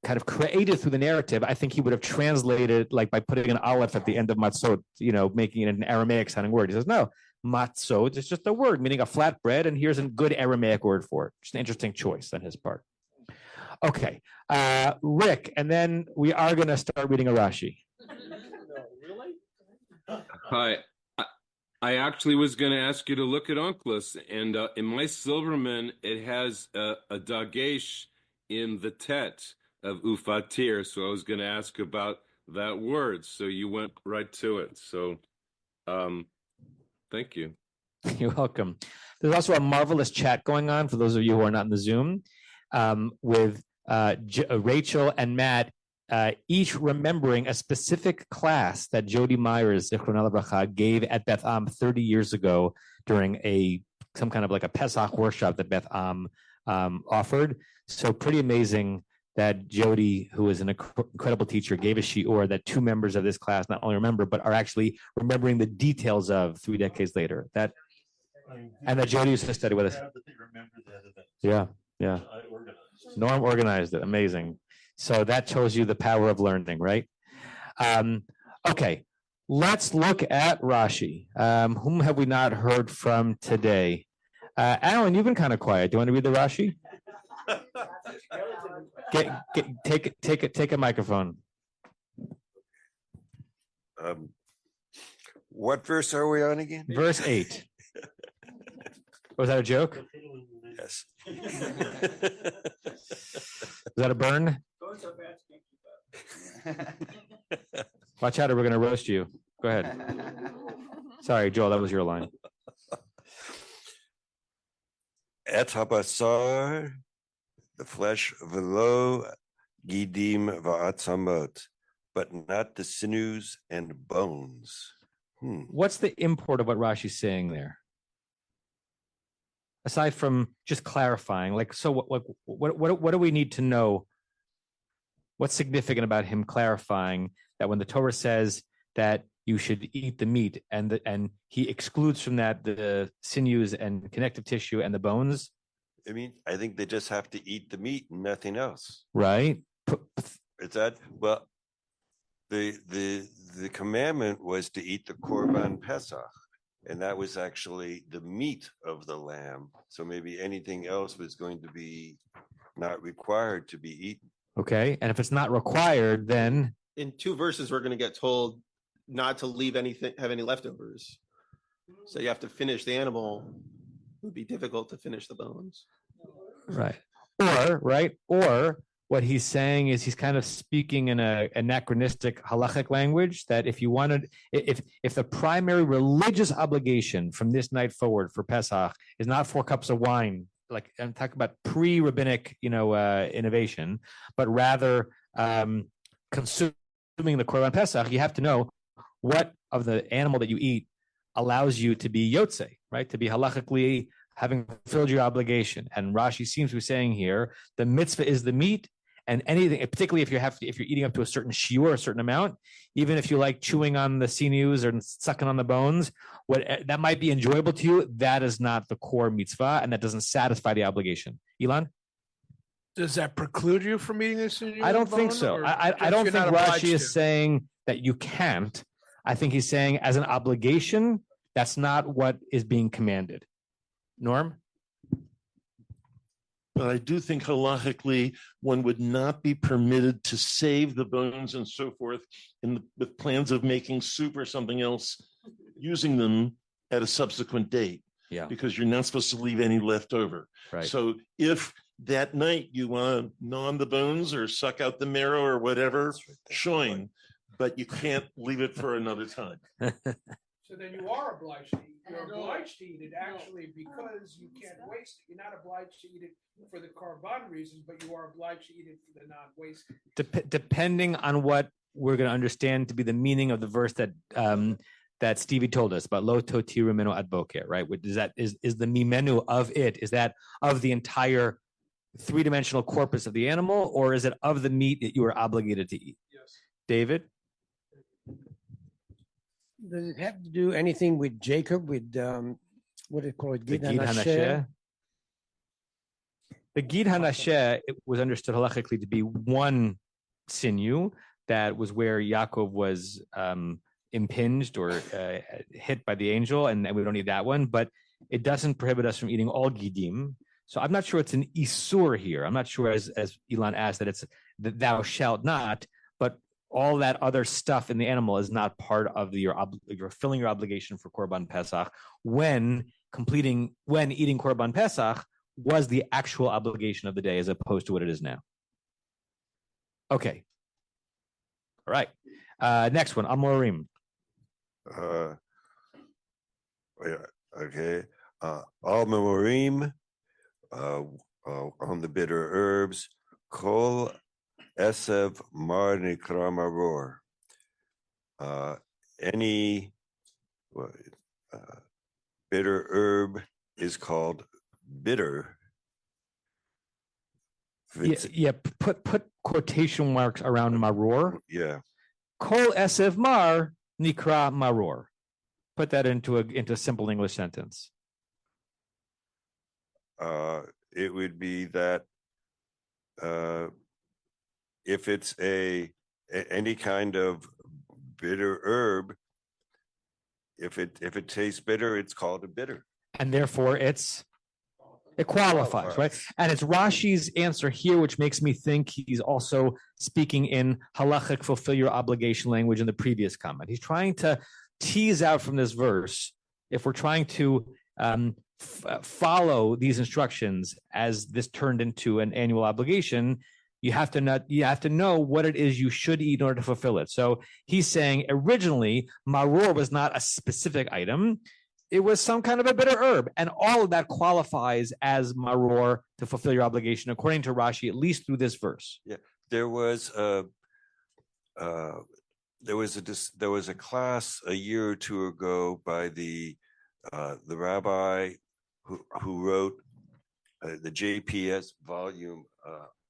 kind of created through the narrative, I think he would have translated like by putting an aleph at the end of matzot, making it an Aramaic sounding word. He says, no, matzot is just a word meaning a flatbread, and here's a good Aramaic word for it. Just an interesting choice on his part. Okay, Rick, and then we are going to start reading a Rashi. Hi, I actually was going to ask you to look at Onkelos, and in my Silverman, it has a dagesh in the tet of ufatir. So I was going to ask about that word. So you went right to it. So thank you. You're welcome. There's also a marvelous chat going on for those of you who are not in the Zoom with Rachel and Matt, each remembering a specific class that Jody Myers, Zichronah Livracha, gave at Beth Am 30 years ago during some kind of like a Pesach workshop that Beth Am offered. So pretty amazing that Jody, who is an incredible teacher, gave a shiur that two members of this class not only remember, but are actually remembering the details of 3 decades later. And that Jody used to study with us. Yeah. Norm organized it. Amazing. So that shows you the power of learning, right? Okay, let's look at Rashi. Whom have we not heard from today? Alan, you've been kind of quiet. Do you want to read the Rashi? Take a microphone. What verse are we on again? Verse 8. Was that a joke? Yes. Was that a burn? Watch out or we're going to roast you. Go ahead. Sorry, Joel, that was your line. Et habasar, the flesh, velo gidim va'atzamot, but not the sinews and bones. What's the import of what Rashi's saying there? Aside from just clarifying, like, so what do we need to know? What's significant about him clarifying that when the Torah says that you should eat the meat and he excludes from that the sinews and connective tissue and the bones? I mean, I think they just have to eat the meat and nothing else. Right. Is that, well, the commandment was to eat the Korban Pesach. And that was actually the meat of the lamb. So maybe anything else was going to be not required to be eaten. Okay. And if it's not required, then in 2 verses, we're going to get told not to leave anything, have any leftovers. So you have to finish the animal. It would be difficult to finish the bones. Right. Or what he's saying is he's kind of speaking in a anachronistic halachic language that if you wanted, if the primary religious obligation from this night forward for Pesach is not 4 cups of wine, like I'm talking about pre-rabbinic, innovation, but rather consuming the Korban Pesach, you have to know what of the animal that you eat allows you to be yotze, right? To be halachically having fulfilled your obligation. And Rashi seems to be saying here, the mitzvah is the meat, and anything, particularly if you're eating up to a certain shiur, a certain amount, even if you like chewing on the sinews or sucking on the bones, that might be enjoyable to you, that is not the core mitzvah, and that doesn't satisfy the obligation. Elon? Does that preclude you from eating a sinew? I don't think so. I don't think Rashi is saying that you can't. I think he's saying as an obligation, that's not what is being commanded. Norm? But I do think halachically, one would not be permitted to save the bones and so forth with plans of making soup or something else, using them at a subsequent date. Yeah. Because you're not supposed to leave any left over. Right. So if that night you want to gnaw on the bones or suck out the marrow or whatever, shoin, but you can't leave it for another time. So then you are obliged to eat. You're obliged to eat it actually because you can't waste it. You're not obliged to eat it for the korban reasons, but you are obliged to eat it for the non-waste. Depending on what we're going to understand to be the meaning of the verse that that Stevie told us about lo totiru mimeno ad boker, right? Is the mimenu of it? Is that of the entire 3-dimensional corpus of the animal, or is it of the meat that you are obligated to eat? Yes. David? Does it have to do anything with Jacob, with what do you call it? The Gid Hanasheh? The Gid Hanasheh was understood halachically to be one sinew that was where Yaakov was impinged or hit by the angel, and we don't need that one, but it doesn't prohibit us from eating all gidim. So I'm not sure it's an isur here. I'm not sure, as Elon asked, that it's that thou shalt not, but all that other stuff in the animal is not part of your fulfilling your obligation for Korban Pesach when eating Korban Pesach was the actual obligation of the day as opposed to what it is now. Okay. All right. Next one, Amorim. Okay. Al Memorim on the bitter herbs. Kol Esev Mar Nikra Maror. Any bitter herb is called bitter. Yeah, put quotation marks around maror. Yeah. Kol esev mar nikra maror. Put that into a simple English sentence. It would be that if it's any kind of bitter herb, if it tastes bitter, it's called a bitter, and therefore it qualifies, right? And it's Rashi's answer here, which makes me think he's also speaking in halachic fulfill your obligation language in the previous comment. He's trying to tease out from this verse, if we're trying to follow these instructions as this turned into an annual obligation, you have to know what it is you should eat in order to fulfill it. So he's saying originally maror was not a specific item. It was some kind of a bitter herb, and all of that qualifies as maror to fulfill your obligation, according to Rashi, at least through this verse. Yeah, there was a class a year or two ago by the rabbi who wrote the JPS volume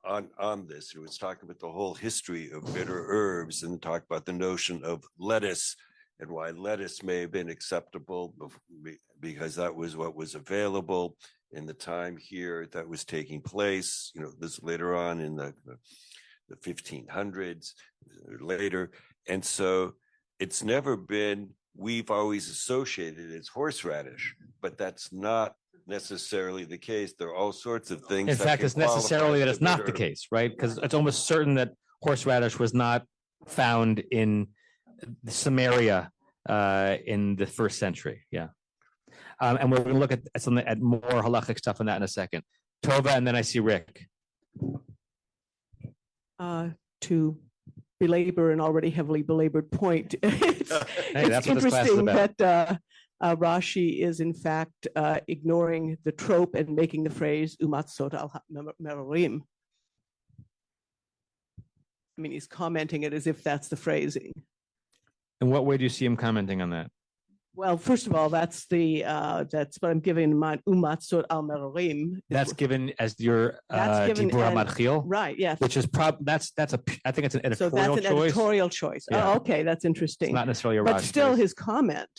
on this. It was talking about the whole history of bitter herbs and talked about the notion of lettuce and why lettuce may have been acceptable because that was what was available in the time here that was taking place. This later on in the 1500s, later. And so it's never been, we've always associated it as horseradish, but that's not necessarily the case. There are all sorts of things. In fact, it's necessarily that it's not the case, right? Because it's almost certain that horseradish was not found in Samaria in the first century. Yeah. And we're going to look at more halachic stuff on that in a second. Tova, and then I see Rick. To belabor an already heavily belabored point, it's that's what this class is interesting about. that Rashi is in fact ignoring the trope and making the phrase umatzot al merorim. I mean, he's commenting it as if that's the phrasing. In what way do you see him commenting on that? Well, first of all, that's what I'm giving in mind. Umatzot al merorim. That's given as your Dibur HaMatchil, right? Yes. Which is I think it's an editorial choice. So that's an editorial choice. Yeah. Oh, okay, that's interesting. It's not necessarily a but Rashi still, choice. his comment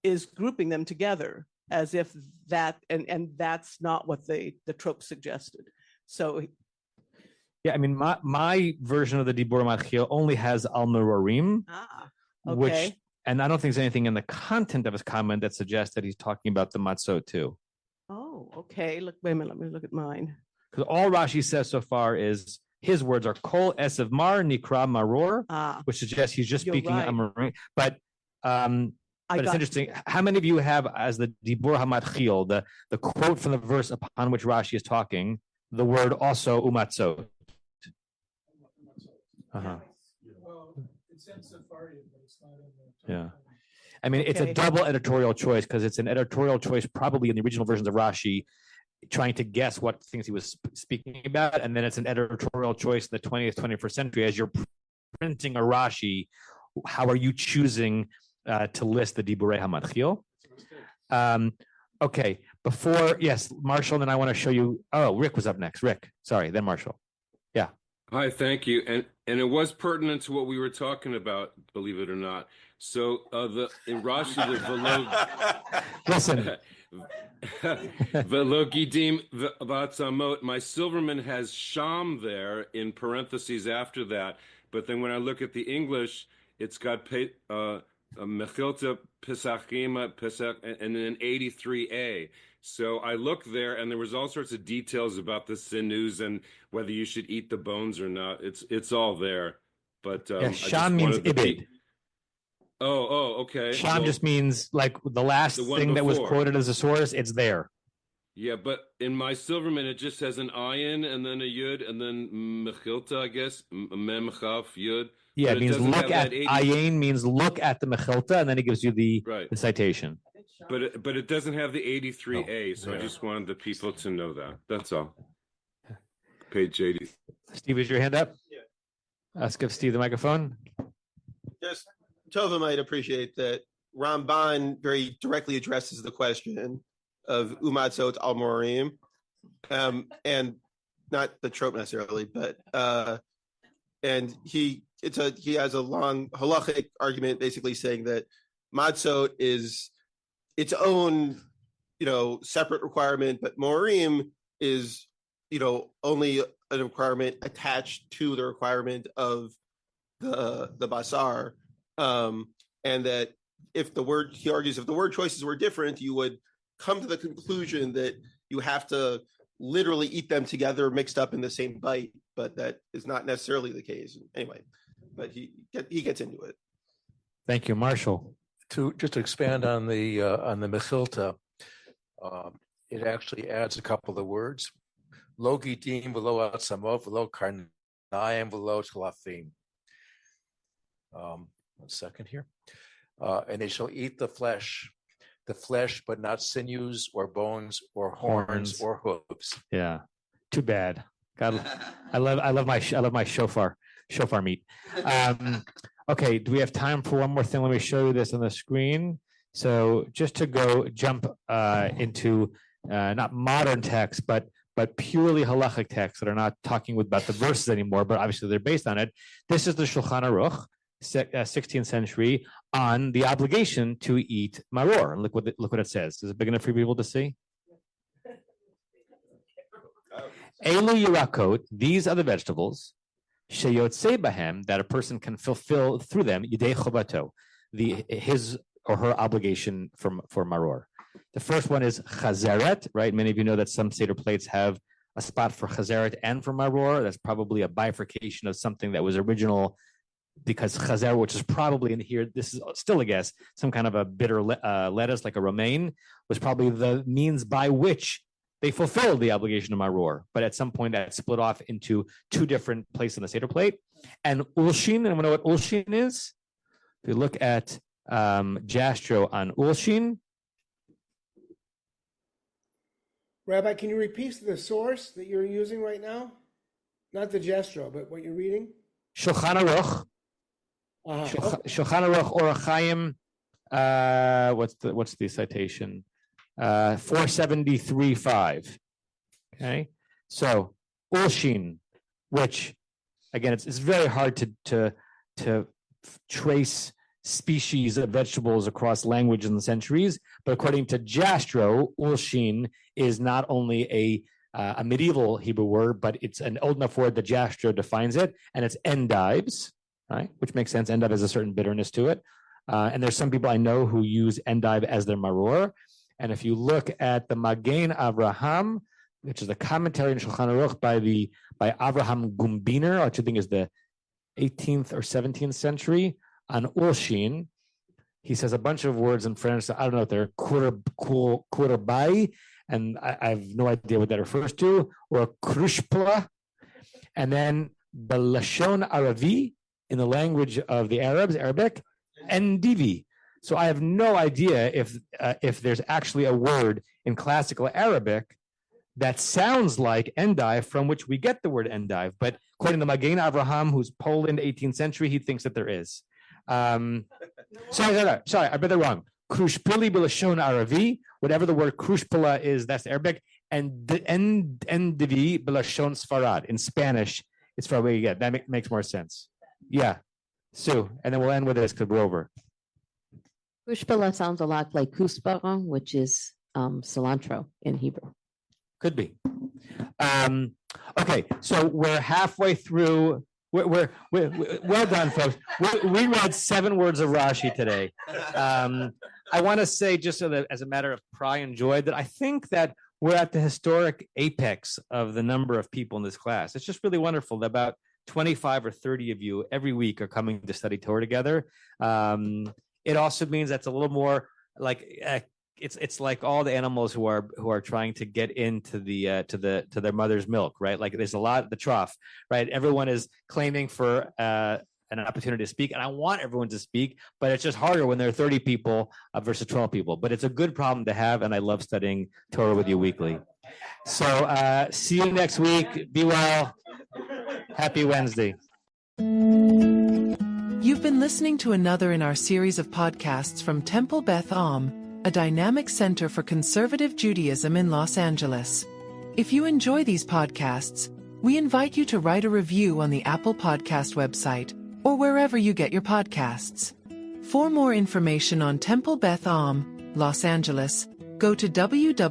is grouping them together as if that, and that's not what the trope suggested. So. Yeah, I mean, my version of the Dibur HaMatchil only has al merorim, okay. which. And I don't think there's anything in the content of his comment that suggests that he's talking about the matzot too. Oh, okay. Wait a minute. Let me look at mine. Because all Rashi says so far is his words are kol esev mar nikra maror, which suggests he's just speaking Amorim. But it's interesting. How many of you have as the Dibur HaMatchil, the quote from the verse upon which Rashi is talking, the word also umatzot? Well, it's in Sephardic, but it's not in the. Yeah. I mean, it's a double editorial choice because it's an editorial choice probably in the original versions of Rashi, trying to guess what things he was speaking about. And then it's an editorial choice in the 20th, 21st century. As you're printing a Rashi, how are you choosing to list the Diburei HaMatchil? Okay. Yes, Marshall, then I want to show you. Oh, Rick was up next. Rick, sorry, then Marshall. Yeah. Hi, thank you. And it was pertinent to what we were talking about, believe it or not. So in Rashi, the Velog. Listen. Velogidim v'atzamot. My Silverman has sham there in parentheses after that. But then when I look at the English, it's got Mechilta Pesachim Pesach and then 83a. So I looked there, and there was all sorts of details about the sinews and whether you should eat the bones or not. It's all there. But Yeah, I just Sham means wanted the ibid. okay. Sham Well, just means like the last the one thing that was before. quoted as a source, it's there. Yeah, but in my Silverman, it just has an ayin and then a yud and then mechilta, I guess, mem chaf yud. Yeah, But it means doesn't look have at that 80 ayin means look at the mechilta, and then it gives you the Right. citation. But it doesn't have the 83A, so I just wanted the people to know that. That's all. Page 80. Steve, is your hand up? Yeah. Give Steve the microphone. Just Tova might appreciate that Ramban very directly addresses the question of umatzot al morim, and not the trope necessarily, but and he has a long halachic argument basically saying that matzot is its own separate requirement, but morim is only a requirement attached to the requirement of the basar, and that he argues if the word choices were different, you would come to the conclusion that you have to literally eat them together mixed up in the same bite, but that is not necessarily the case anyway. But he gets into it. Thank you, Marshall. To just expand on the mechilta, it actually adds a couple of words. Lo gitim v'lo atzamot v'lo karnayim v'lo tlafim. 1 second here. And they shall eat the flesh, but not sinews or bones or horns or hooves. Yeah, too bad. God, I love my shofar meat. Okay, do we have time for one more thing? Let me show you this on the screen. So just to jump into not modern texts, but purely halachic texts that are not talking about the verses anymore, but obviously they're based on it. This is the Shulchan Aruch, 16th century, on the obligation to eat maror. And look what it says. Is it big enough for people to see? Elu yirakot, these are the vegetables, sheyotze bahem, that a person can fulfill through them, yidei chovato, his or her obligation for maror. The first one is chazeret, right? Many of you know that some Seder plates have a spot for chazeret and for maror. That's probably a bifurcation of something that was original, because chazer, which is probably in here, this is still a guess, some kind of a bitter lettuce like a romaine, was probably the means by which they fulfilled the obligation of maror. But at some point that split off into two different places on the Seder plate. And ulshin, and we know what ulshin is. If you look at Jastro on ulshin. Rabbi, can you repeat the source that you're using right now? Not the Jastro, but what you're reading? Shulchan Aruch. Shulchan Aruch Orach Chaim. What's the citation? 473.5. Okay, so ulshin, which again it's very hard to trace species of vegetables across languages and centuries, but according to Jastro, ulshin is not only a medieval Hebrew word, but it's an old enough word that Jastro defines it, and it's endives, right? Which makes sense. Endive has a certain bitterness to it, and there's some people I know who use endive as their maror. And if you look at the Magen Avraham, which is a commentary in Shulchan Aruch by Avraham Gumbiner, which I think is the 18th or 17th century, on ulshin, he says a bunch of words in French. I don't know if they're kurbai, and I have no idea what that refers to, or krushpla, and then the Lashon Aravi, in the language of the Arabic, endivi. So I have no idea if there's actually a word in classical Arabic that sounds like endive, from which we get the word endive. But according to Magen Avraham, who's Poland, 18th century, he thinks that there is. Sorry, I read that wrong. Krushpili b'lashon Aravi, whatever the word krushpila is, that's Arabic, and endivi b'lashon Sfarad. In Spanish, it's probably, yeah, that makes more sense. Yeah, Sue, and then we'll end with this because we're over. Kushpila sounds a lot like kuspara, which is cilantro in Hebrew. Could be. Okay, so we're halfway through. We're well done, folks. We read 7 words of Rashi today. I want to say, just so that as a matter of pride and joy, that I think that we're at the historic apex of the number of people in this class. It's just really wonderful that about 25 or 30 of you every week are coming to study Torah together. It also means that's a little more like it's like all the animals who are trying to get into to their mother's milk, right? Like there's a lot at the trough, right? Everyone is claiming for an opportunity to speak, and I want everyone to speak, but it's just harder when there are 30 people versus 12 people. But it's a good problem to have, and I love studying Torah with you weekly. So see you next week. Be well. Happy Wednesday. You've been listening to another in our series of podcasts from Temple Beth Am, a dynamic center for conservative Judaism in Los Angeles. If you enjoy these podcasts, we invite you to write a review on the Apple Podcast website or wherever you get your podcasts. For more information on Temple Beth Am, Los Angeles, go to www.tbala.org.